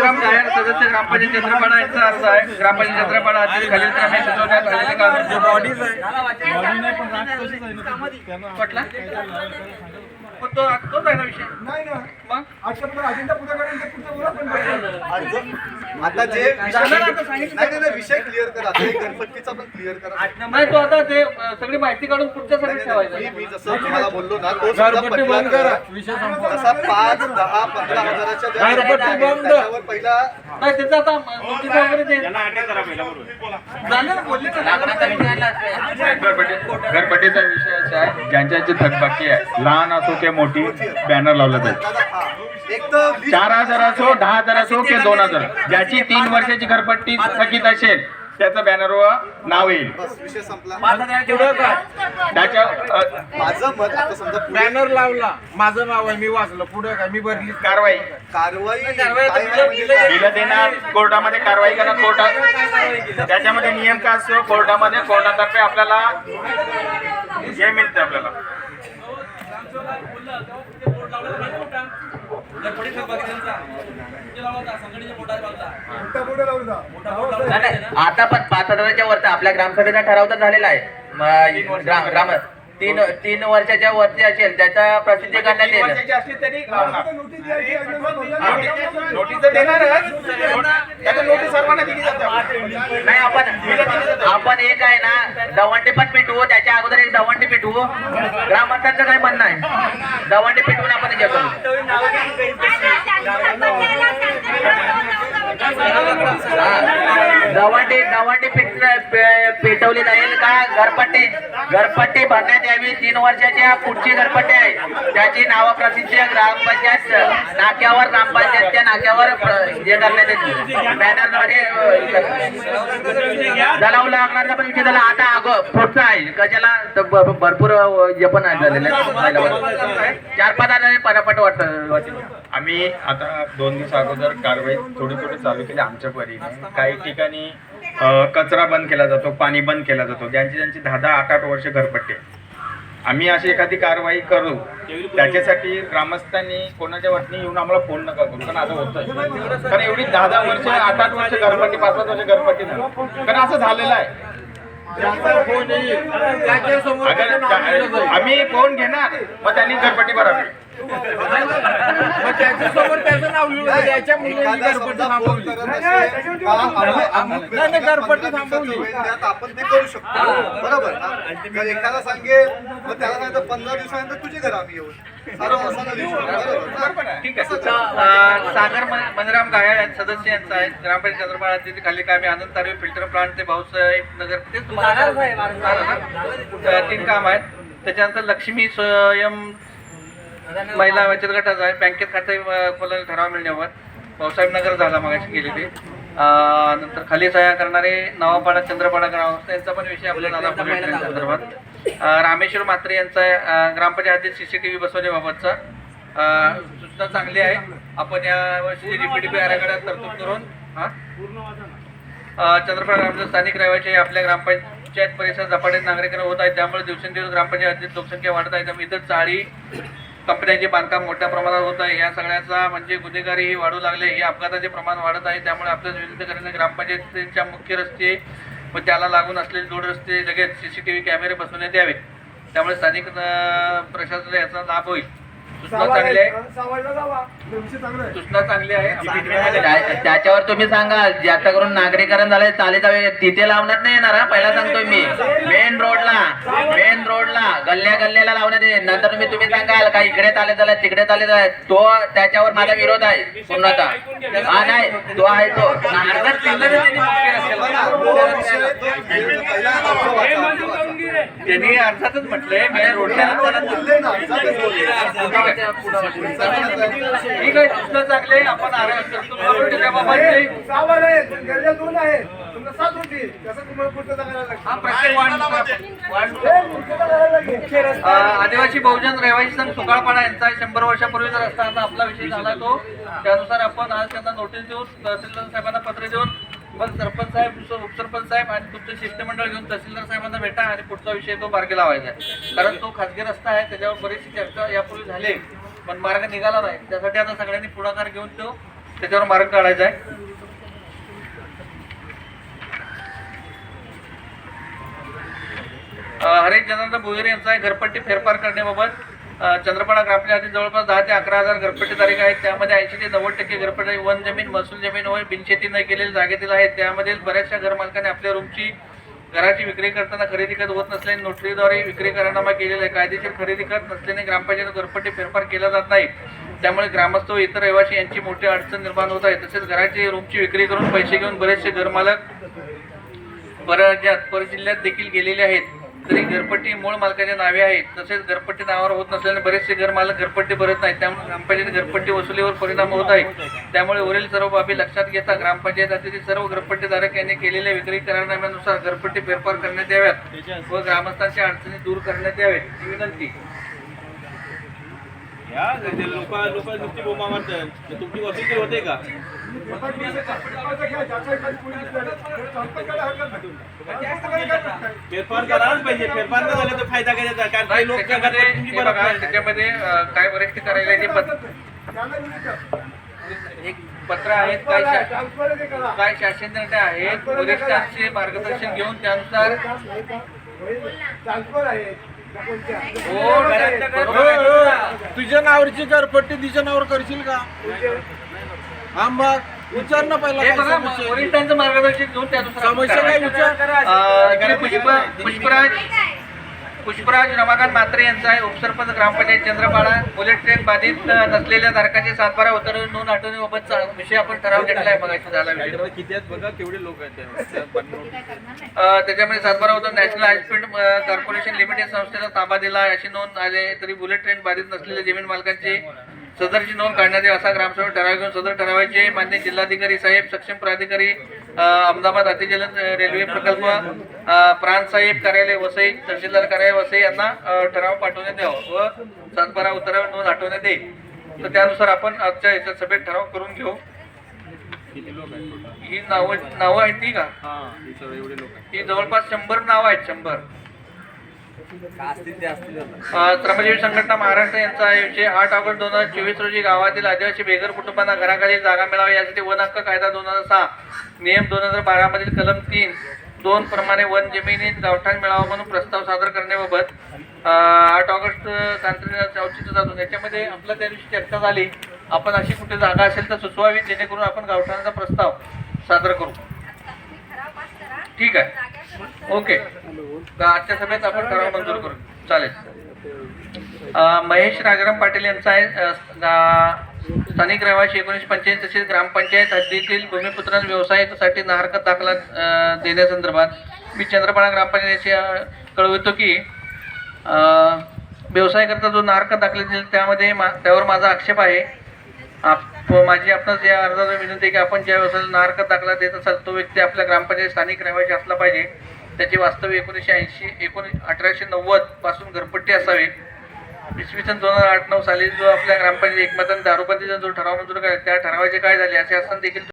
मनराम गायक सदस्य ग्रामपंचायत चंद्रपाडा यांचा अर्ज आहे. ग्रामपंचायत चंद्रपाडा अध्यक्ष खालील क्रमे सुचवण्यात आलेले काम बॉडीज पटला पण तोच आहे ना विषय. नाही ना मग आजच्या अजेंडा पुढे काढून पुढचं बोला पण आता जे नाही विषय क्लिअर करा. गणपतीचा पण क्लिअर करा. नाही तो आता ते सगळी माहिती काढून पुढच्यासाठी ठेवायचं. मी जसं तुम्हाला बोललो ना तो तसा 5, 10, 15 हजाराच्या त्याच्यावर पहिला नाही त्याचा आता नोटीस वगैरे ते झालं ना बोलले घरपट्टीचा विषय असा आहे ज्यांची थकबाकी आहे लहान असो की मोठी बॅनर लावला जाईल. एक तर 4,000 असो 10,000 असो की 2,000 ज्याची 3 वर्षाची घरपट्टी थकीत असेल त्याचं बॅनरवर नाव येईल. बस विषय संपला. त्याच्या माझं मत आता समजा बॅनर लावला माझं नाव आहे मी वाचलं पुढे काय मी भरली कारवाई कारवाई काय म्हणजे बिलं देणार कोर्टामध्ये कारवाई करा. कोर्टात त्याच्यामध्ये नियम काय असतो कोर्टामध्ये कोर्टातर्फे आपल्याला हे मिळतं आपल्याला. आता पण 5,000च्या वरती आपल्या ग्रामसभेचा ठराव तर झालेला आहे. ग्राम 3 वर्षाच्या वरती असेल त्याचा प्रसिद्धी करण्यात येईल. वर्षाची असली तरी लावणार. नोटीस तर देणारच. त्याचं नोटीस सर्वांना दिली जाते. नाही आपण एक आहे ना दवंडी पण पिटवू. त्याच्या अगोदर एक दवंडी पिटवू. ग्रामस्थांचं काही म्हणणं आहे दवंडी पिटवून आपण हे करू. दवंडी पेटवली जाईल का घरपट्टी भरण्यात यावी. 3 वर्षाच्या पुढची घरपट्टी आहे त्याची नाव प्रसिद्धी ग्रामपंचायत नाक्यावर ग्रामपंचायतच्या नाक्यावर हे करण्यात येते. बॅनरद्वारे जलावू लागणार पण विषय झाला. आता पुढचा आहे कशाला भरपूर हे पण झालेलं आहे. 4-5 हजार परापट वाटत. आम्ही आता 2 दिवस अगोदर कारवाई थोडी चालू केली आमच्या परीने. काही ठिकाणी कचरा बंद केला जातो पाणी बंद केला जातो ज्यांची 10-10, 8-8 वर्ष घरपट्टी. आम्ही अशी एखादी कारवाई करू त्याच्यासाठी ग्रामस्थांनी कोणाच्या वतीने येऊन आम्हाला फोन नका करू कारण असं होतं. कारण एवढी 10-10 वर्ष 8-8 वर्ष घरपट्टी 5-5 वर्ष घरपट्टी नाही कारण असं झालेलं आहे. अगर आम्ही फोन घेणार मग त्यांनी घरपट्टी भरावी. त्याच्यासमोर त्याचं नाव लिहिलं त्याच्या मुलीने घरपट्टी थांबवली. घरपट्टी थांबवली आपण ते करू शकतो. बरोबर ना. एखादा सांगेल मग त्याला सांगितलं 15 दिवसानंतर तुझे घर आम्ही येऊ. ठीक आहे. सागर मनराम गायक सदस्य यांचा आहे. ग्रामपंचायत चंद्रपाडा अध्यक्ष खाली कामे आनंद तारवे फिल्टर प्लांट ते भाऊसाहेब नगर ते 3 काम आहेत. त्याच्यानंतर लक्ष्मी स्वयं महिला बचत गटाचा आहे. बँकेत खाते खोलायला ठराव मिळण्यावर भाऊसाहेब नगर झाला मगाशी गेलेली. नंतर खाली सह्या करणारे नवापाडा चंद्रपाडा ग्रामस्थ यांचा पण विषय आपल्या दादा पोलीस संदर्भात. रामेश्वर म्हात्रे यांचा ग्रामपंचायत अध्यक्ष CCTV बसवण्याबाबतचा सूचना चांगली आहे. आपण यावर्षी DPDP आराखड्यात तरतूद करून चंद्रपाडा ग्रामचे स्थानिक रहिवासी आपल्या ग्रामपंचायत परिसरात झपाट्यात नागरिकांना होत आहेत त्यामुळे दिवसेंदिवस ग्रामपंचायत लोकसंख्या वाढत आहे. त्यामुळे इतर चाळी कंपन्यांचे बांधकाम मोठ्या प्रमाणात होत आहे. या सगळ्याचा म्हणजे गुन्हेगारीही वाढू लागले. हे अपघाताचे प्रमाण वाढत आहे. त्यामुळे आपल्या विविधीकरणाने ग्रामपंचायतीच्या मुख्य रस्ते व त्याला लागून असलेले जोड रस्ते लगेच CCTV कॅमेरे बसवण्यात यावेत. त्यामुळे स्थानिक प्रशासनाला याचा लाभ होईल. सूचना चांगली आहे. सूचना चांगली आहे. त्याच्यावर तुम्ही सांगा जास्त करून नागरीकरण झालंय चाले जावे तिथे लावण्यात नाही येणार. पहिला सांगतोय मी मेन रोडला गल्ल्याला लावण्यात येईल. नंतर तुम्ही सांगाल का इकडे चाले झाले तिकडे चाले झाले तो त्याच्यावर माझा विरोध आहे पूर्णतः. हा नाही तो आहे तो त्यांनी अर्थातच म्हटलंय मेन रोडला ठीक आहे. सूचना चांगली आहे. आपण आदिवासी बहुजन रहिवासी संघ सुकाळपाडा यांचा 100 वर्षापूर्वीचा रस्ता आता आपला विषय झाला तो त्यानुसार आपण आज त्यांना नोटीस देऊन तहसीलदार साहेबांना पत्र देऊन मग सरपंच साहेब उपसरपंच साहेब आणि तुमचं शिष्टमंडळ घेऊन तहसीलदार साहेबांना भेटा आणि पुढचा विषय तो मार्गी लावायचा आहे. कारण तो खासगी रस्ता आहे त्याच्यावर बरीचशी चर्चा यापूर्वी झाली पण मार्ग निघाला नाही. त्यासाठी आता सगळ्यांनी पुढाकार घेऊन तो त्याच्यावर मार्ग काढायचा आहे. हरेक जनार्दन भोईर यांचा आहे घरपट्टी फेरफार करण्याबाबत चंद्रपाडा ग्रामपंचायतीत जवळपास 10 ते 11,000 घरपट्टी तारीख आहेत. त्यामध्ये 80 ते 90% घरपट्टी वन जमीन, महसूल जमीन व बिनशेती न केलेली जागेतील आहेत. त्यामध्ये बऱ्याचशा घरमालकांनी आपल्या रूमची घराची विक्री करताना खरेदी खत होत नसल्याने नोटरीद्वारे विक्री करारनामा केलेला आहे. कायदेशीर खरेदी खत नसल्याने ग्रामपंचायत घरपट्टी फेरफार केला जात नाही. त्यामुळे ग्रामस्थ व इतर रहिवासी यांची मोठी अडचण निर्माण होत आहे. तसेच घराची रूमची विक्री करून पैसे घेऊन बरेचसे घरमालक परजिल्ह्यात देखील गेलेले आहेत. तरी घरपट्टी मूळ मालकाच्या नावे आहे. तसेच घरपट्टी नावावर होत नसल्याने बरेचसे घरमालक घरपट्टी भरत नाहीत. त्यामुळे ग्रामपंचायत घरपट्टी वसुलीवर परिणाम होत आहे. त्यामुळे वरील सर्व बाबी लक्षात घेता ग्रामपंचायत हद्दीतील सर्व घरपट्टीधारक यांनी केलेल्या विक्री करारनाम्यानुसार घरपट्टी फेरफार करण्यात याव्यात व ग्रामस्थांच्या अडचणी दूर करण्यात याव्यात ही विनंती. लोक नुसती बोंबा मारतात तुमची वसुली होते का? फेरफार करायलाच पाहिजे. फेरफार न झाले तर फायदा काय त्याचा? कारण काही लोक त्याच्यामध्ये काय वरिष्ठ कार्यालयाचे एक पत्र आहेत, काय शासन निर्णय आहेत, वरिष्ठांचे मार्गदर्शन घेऊन त्यानुसार तुझ्या नावाची घरपट्टी तिच्या नावावर करशील का? हा मग विचार ना पहिला हे काय बघा, समस्या आहे. वरिष्ठांचं मार्गदर्शन घेऊन त्यानुसार समस्या काय विचार पुष्पराज रमाकांत म्हात्रे यांचा आहे उपसरपंच ग्रामपंचायत चंद्रपाडा. बुलेट ट्रेन बाधित नसलेल्या धारकाचे 7/12 उतरवून नोंद हटवण्याबाबतचा विषय आपण ठराव घेतला आहे. मगाशी झाला विषय. किती आहेत बघा, केवढे लोक आहेत त्याच्यामध्ये 7/12 उतर नॅशनल हायस्पीड कॉर्पोरेशन लिमिटेड संस्थेला ताबा दिला अशी नोंद आले. तरी बुलेट ट्रेन बाधित नसलेल्या जमीन मालकांची सदरची नोंद काढण्यात यावी असा ग्रामसभेत ठराव घेऊन सदर ठरावाचे मान्य जिल्हाधिकारी साहेब, सक्षम प्राधिकारी अहमदाबाद अतिजलद रेल्वे प्रकल्प, प्रांत साहेब कार्यालय वसई, तहसीलदार कार्यालय वसई यांना ठराव पाठवण्यात यावा व 7/12 उतरावर नोंद हटवण्यात येईल. तर त्यानुसार आपण आजच्या याच्या सभेत ठराव करून घेऊ. ही नावं आहेत ती का? ही जवळपास 100 नावं आहेत. 100 श्रमजीवी संघटना महाराष्ट्र यांचा विषय 8 ऑगस्ट 2024 रोजी गावातील आदिवासी बेघर कुटुंबांना घराखाली जागा मिळावी यासाठी वन हक्क कायदा 2006 नियम 2012 मधील कलम 3(2) प्रमाणे वन जमिनीत गावठाण मिळावा म्हणून प्रस्ताव सादर करण्याबाबत 8 ऑगस्ट तांत्रिक औचित्य साधून याच्यामध्ये आपला त्या दिवशी चर्चा झाली. आपण अशी कुठे जागा असेल तर सुचवावी जेणेकरून आपण गावठाणाचा प्रस्ताव सादर करू. ठीक आहे, ओके. आजच्या सभेत आपण ठराव मंजूर करू. चालेल. महेश राजाराम पाटील यांचा आहे स्थानिक रहिवासी 1985 तसेच ग्रामपंचायत हद्दीतील भूमिपुत्रांना व्यवसायासाठी नाहरकत दाखला देण्यासंदर्भात मी चंद्रपाडा ग्रामपंचायतीशी कळवितो की व्यवसायाकरता जो नाहरकत दाखले दिले त्यावर माझा आक्षेप आहे. माझी आपणास या अर्जाला विनंती आहे की आपण ज्या व्यवसायाला नाहरकत दाखला देत असाल तो व्यक्ती आपल्या ग्रामपंचायत स्थानिक रहिवासी असला पाहिजे. त्याची वास्तविक 1890 पासून घरपट्टी असावी. इसवी सन 2008-9 साली जो आपल्या ग्रामपंचायत एकमताने दारूबंदीचा जो ठराव मंजूर केला त्या ठरावाचे काय झाले असे असताना देखील